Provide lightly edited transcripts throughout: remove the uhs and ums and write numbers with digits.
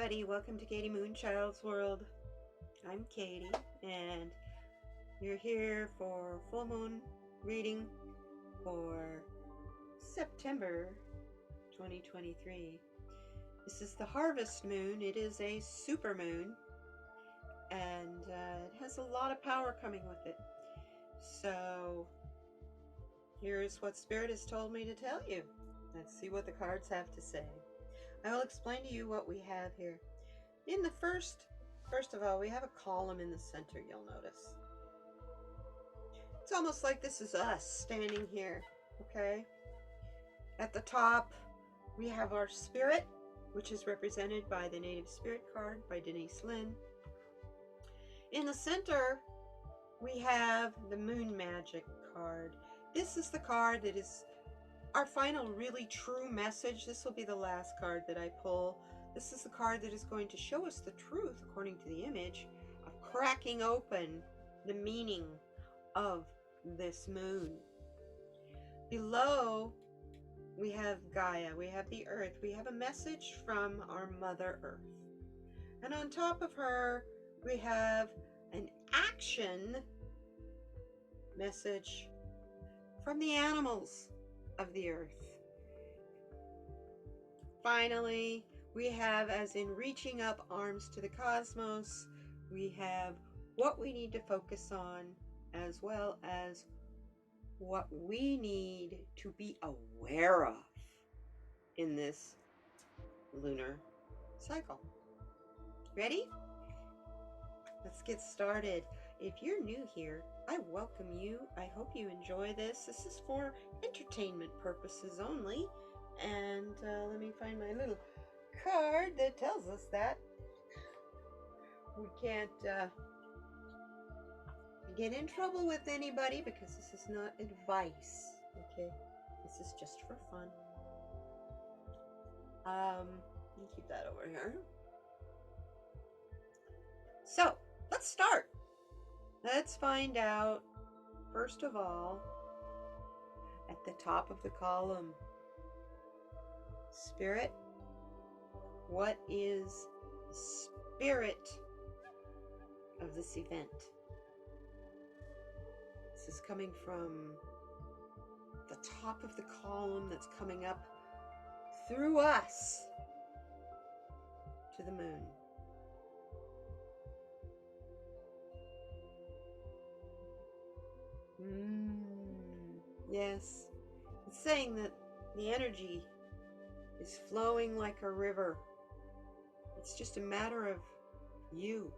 everybody. Welcome to kdmoonchild's world. I'm Katie, and you're here for full moon reading for September 2023. This is the harvest moon. It is a super moon, and it has a lot of power coming with it. So here's what Spirit has told me to tell you. Let's see what the cards have to say. I will explain to you what we have here. In the first of all, we have a column in the center, you'll notice. It's almost like this is us standing here, okay? At the top, we have our spirit, which is represented by the Native Spirit card by Denise Lynn. In the center, we have the Moon Magic card. This is the card that is our final really true message. This will be the last card that I pull. This is the card that is going to show us the truth, according to the image, of cracking open the meaning of this moon. Below, we have Gaia, we have the earth, we have a message from our Mother Earth. And on top of her, we have an action message from the animals of the earth. Finally, we have, as in reaching up arms to the cosmos, we have what we need to focus on, as well as what we need to be aware of in this lunar cycle. Ready? Let's get started. If you're new here, I welcome you. I hope you enjoy this. This is for entertainment purposes only. And let me find my little card that tells us that. We can't get in trouble with anybody because this is not advice, okay? This is just for fun. Let me keep that over here. So, let's start. Let's find out, first of all, at the top of the column, Spirit, what is the spirit of this event? This is coming from the top of the column that's coming up through us to the moon. Yes, it's saying that the energy is flowing like a river. It's just a matter of you.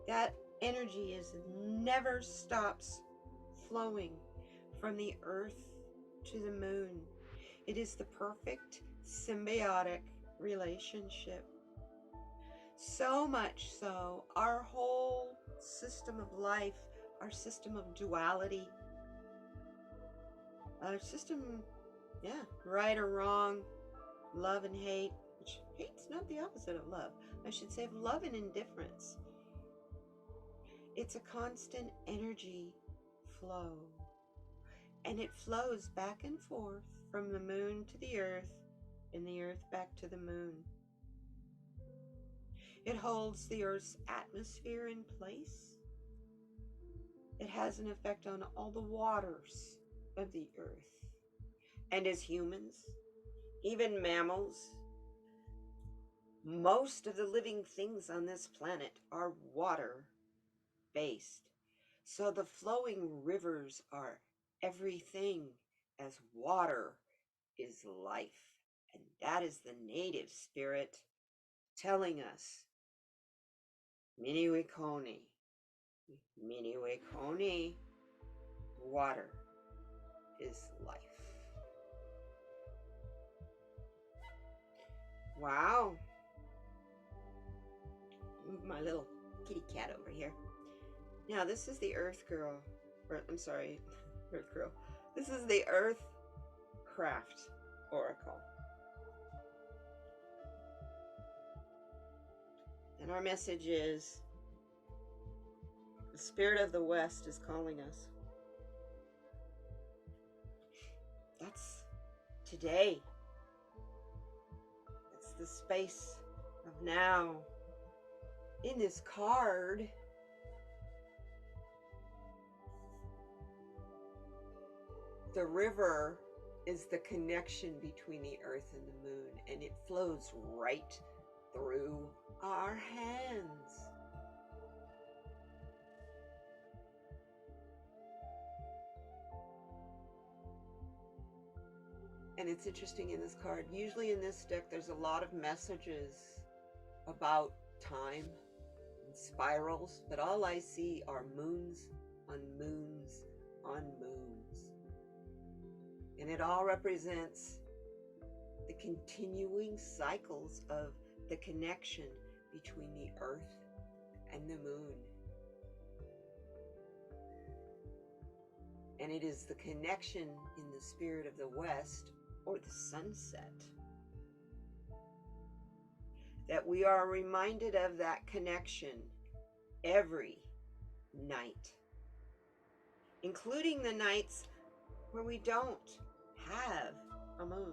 That energy never stops flowing from the earth to the moon. It is the perfect symbiotic relationship. So much so, our whole system of life, our system of duality, our system, right or wrong, love and hate, which hate's not the opposite of love. I should say of love and indifference. It's a constant energy flow. And it flows back and forth from the moon to the earth and the earth back to the moon. It holds the earth's atmosphere in place. It has an effect on all the waters of the earth. And as humans, even mammals, most of the living things on this planet are water-based. So the flowing rivers are everything, as water is life. And that is the native spirit telling us, Miniwe Koni, water is life. Wow. Move my little kitty cat over here. Now this is the Earth Girl, Earth Girl. This is the Earth Craft Oracle. And our message is, the Spirit of the West is calling us. That's today. It's the the space of now. In this card, the river is the connection between the earth and the moon, and it flows right through our hands. And it's interesting in this card, usually in this deck, there's a lot of messages about time and spirals, but all I see are moons on moons on moons. And it all represents the continuing cycles of the connection between the earth and the moon. And it is the connection in the spirit of the West, or the sunset, that we are reminded of that connection every night, including the nights where we don't have a moon.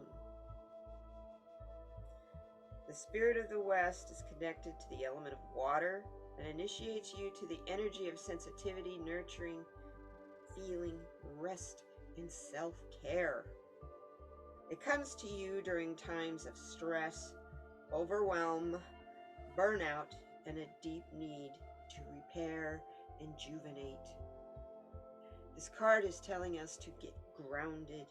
The spirit of the West is connected to the element of water and initiates you to the energy of sensitivity, nurturing, feeling, rest, and self-care. It comes to you during times of stress, overwhelm, burnout, and a deep need to repair and rejuvenate. This card is telling us to get grounded.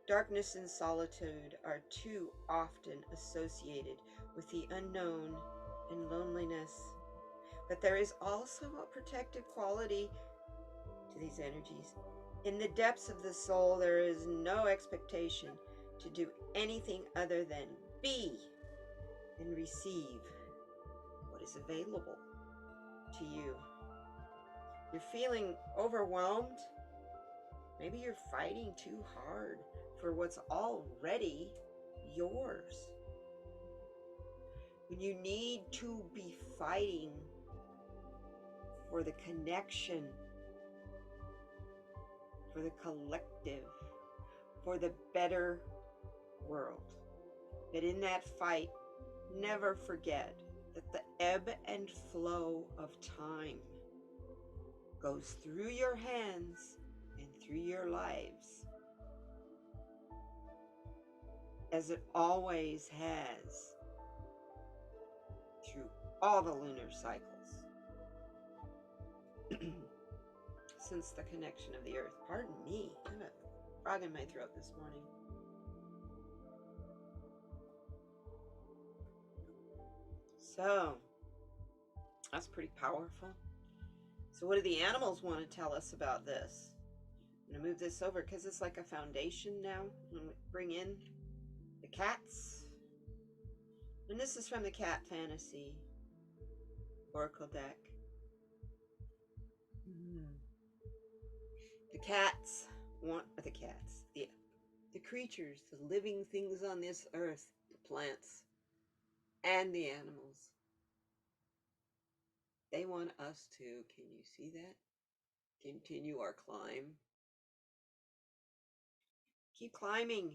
Darkness and solitude are too often associated with the unknown and loneliness, but there is also a protective quality to these energies. In the depths of the soul, there is no expectation to do anything other than be and receive what is available to you. You're feeling overwhelmed. Maybe you're fighting too hard for what's already yours. When you need to be fighting for the connection, for the collective, for the better world. But in that fight, never forget that the ebb and flow of time goes through your hands and through your lives, as it always has through all the lunar cycles since the connection of the earth. Pardon me, I have a frog in my throat this morning. So that's pretty powerful. So what do the animals want to tell us about this? I'm going to move this over because it's like a foundation now. I'm going to bring in the cats. And this is from the Cat Fantasy Oracle deck. The cats want, the creatures, the living things on this earth, the plants and the animals. They want us to, can you see that? Continue our climb. Keep climbing,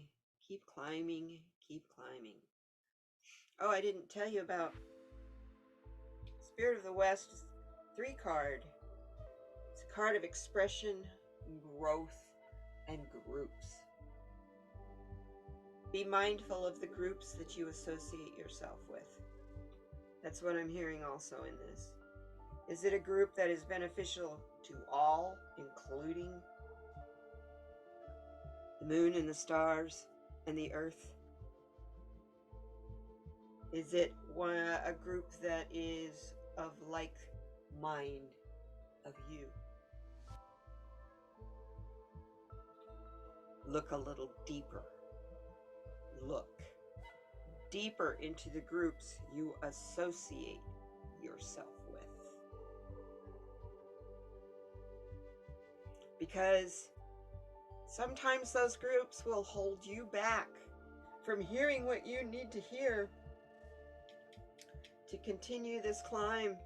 keep climbing, keep climbing. Oh, I didn't tell you about Spirit of the West, 3 card. It's a card of expression, growth, and groups. Be mindful of the groups that you associate yourself with. That's what I'm hearing also in this. Is it a group that is beneficial to all, including the moon and the stars and the earth? Is it a group that is of like mind of you? Look a little deeper. Look deeper into the groups you associate yourself with. Because sometimes those groups will hold you back from hearing what you need to hear to continue this climb.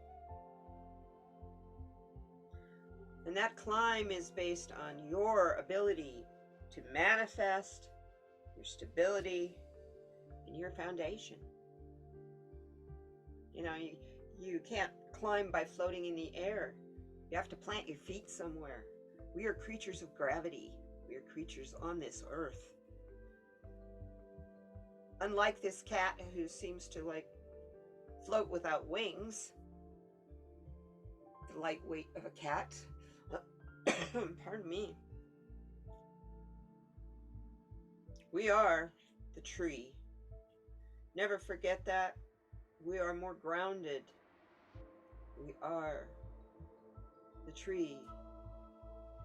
And that climb is based on your ability to manifest your stability, and your foundation. You know, you can't climb by floating in the air. You have to plant your feet somewhere. We are creatures of gravity. We are creatures on this earth. Unlike this cat who seems to like float without wings, the lightweight of a cat. Pardon me. We are the tree. Never forget that. We are more grounded. We are the tree.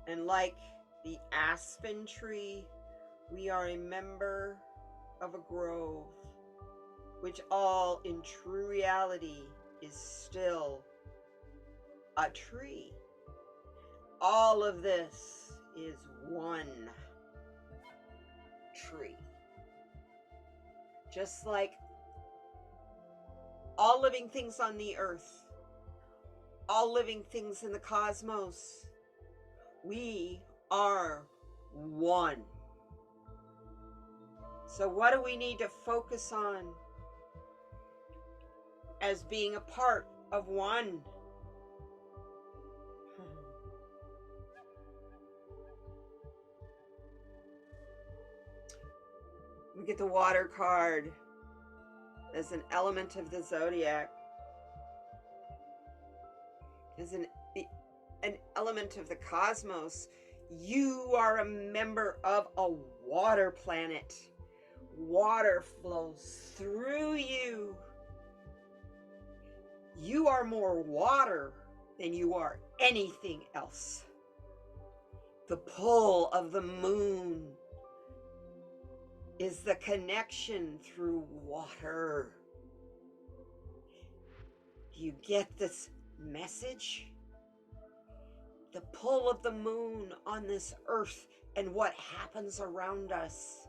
And like the aspen tree, we are a member of a grove, which all in true reality is still a tree. All of this is one tree. Just like all living things on the earth, all living things in the cosmos, we are one. So what do we need to focus on as being a part of one? We get the water card as an element of the zodiac, as an element of the cosmos. You are a member of a water planet. Water flows through you. You are more water than you are anything else. The pull of the moon is the connection through water. Do you get this message? The pull of the moon on this earth and what happens around us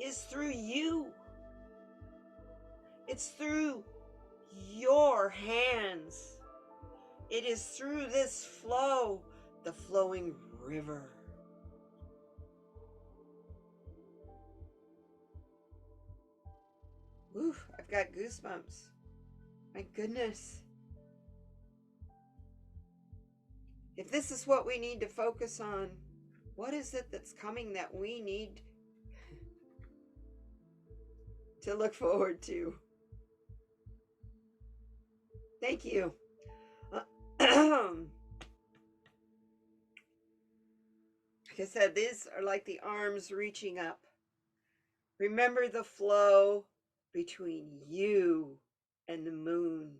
is through you. It's through your hands. It is through this flow, the flowing river. Oof, I've got goosebumps. My goodness. If this is what we need to focus on, what is it that's coming that we need to look forward to? Thank you. Like I said, these are like the arms reaching up. Remember the flow between you and the moon.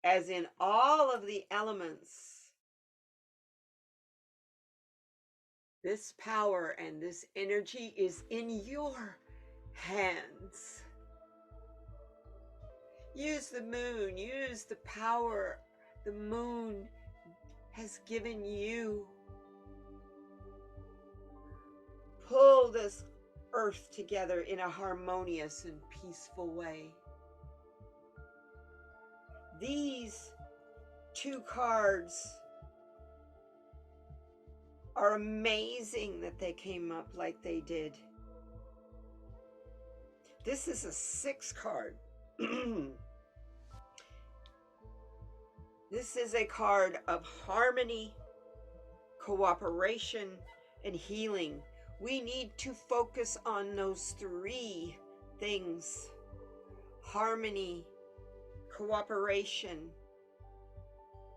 As in all of the elements, this power and this energy is in your hands. Use the moon, use the power the moon has given you. Pull this earth together in a harmonious and peaceful way. These two cards are amazing that they came up like they did. This is a 6 card. This is a card of harmony, cooperation, and healing. We need to focus on those 3 things: harmony, cooperation,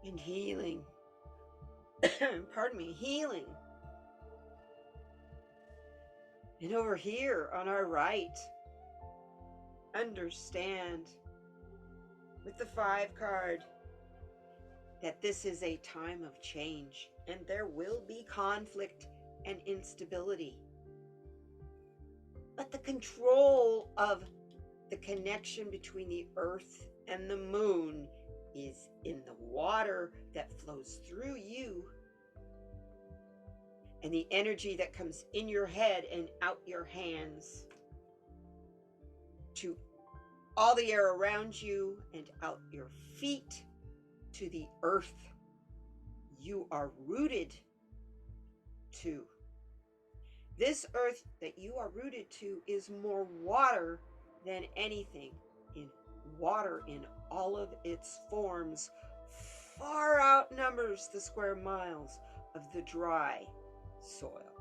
and healing. Pardon me, healing. And over here on our right, understand with the 5 card that this is a time of change and there will be conflict and instability. But the control of the connection between the earth and the moon is in the water that flows through you and the energy that comes in your head and out your hands to all the air around you and out your feet to the earth you are rooted to. This earth that you are rooted to is more water than anything. In water in all of its forms far outnumbers the square miles of the dry soil.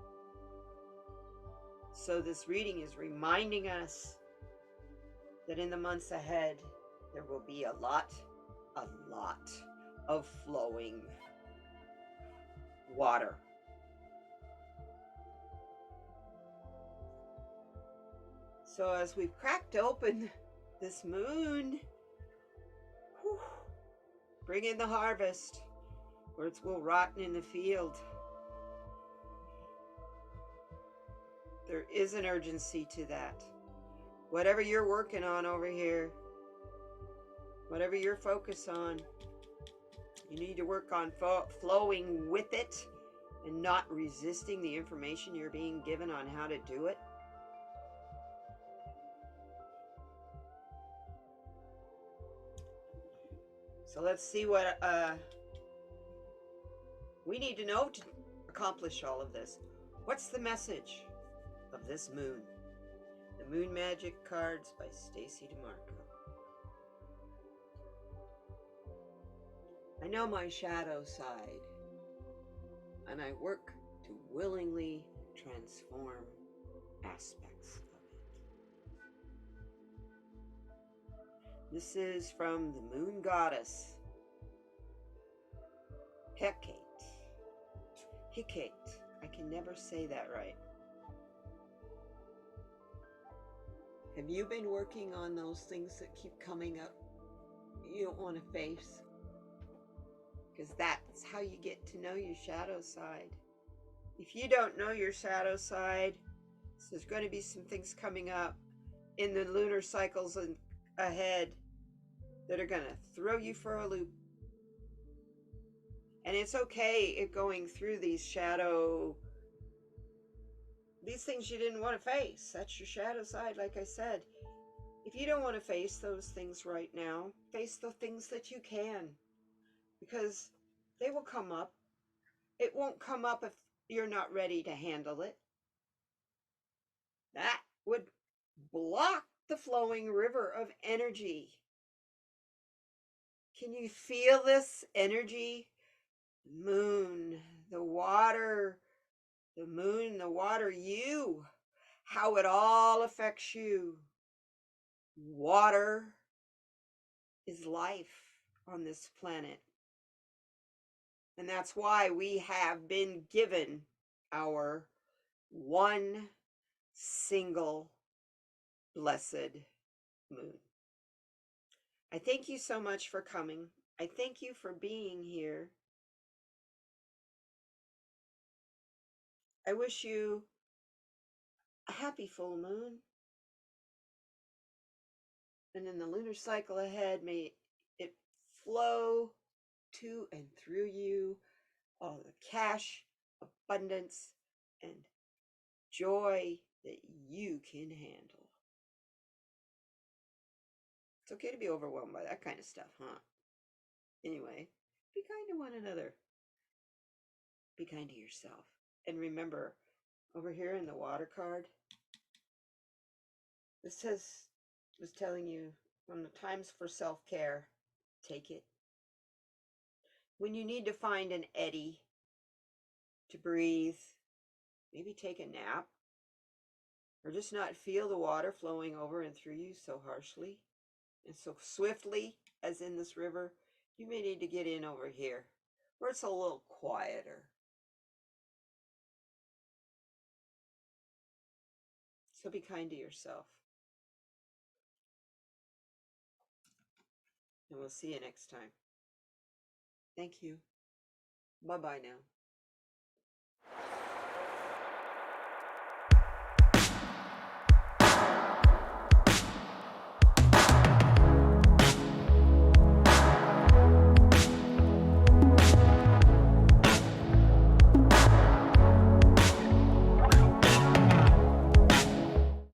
So this reading is reminding us that in the months ahead, there will be a lot of flowing water. So as we've cracked open this moon, whew, bring in the harvest, or it will rot in the field. There is an urgency to that. Whatever you're working on over here, whatever you're focused on, you need to work on flowing with it and not resisting the information you're being given on how to do it. So let's see what we need to know to accomplish all of this. What's the message of this moon? The Moon Magic cards by Stacy DeMarco. I know my shadow side, and I work to willingly transform aspects of it. This is from the Moon Goddess, Hecate. I can never say that right. Have you been working on those things that keep coming up you don't want to face? Because that's how you get to know your shadow side. If you don't know your shadow side, so there's going to be some things coming up in the lunar cycles ahead that are going to throw you for a loop. And it's okay if going through these things you didn't want to face. That's your shadow side, like I said. If you don't want to face those things right now, face the things that you can, because they will come up. It won't come up if you're not ready to handle it. That would block the flowing river of energy. Can you feel this energy? Moon, the water, the moon, the water, you, how it all affects you. Water is life on this planet. And that's why we have been given our one single blessed moon. I thank you so much for coming. I thank you for being here. I wish you a happy full moon. And in the lunar cycle ahead, may it flow to and through you all the cash, abundance, and joy that you can handle. It's okay to be overwhelmed by that kind of stuff, huh? Anyway, be kind to one another. Be kind to yourself. And remember, over here in the water card, this was telling you from the times for self-care, take it. When you need to find an eddy to breathe, maybe take a nap, or just not feel the water flowing over and through you so harshly and so swiftly as in this river, you may need to get in over here where it's a little quieter. So be kind to yourself. And we'll see you next time. Thank you. Bye-bye now.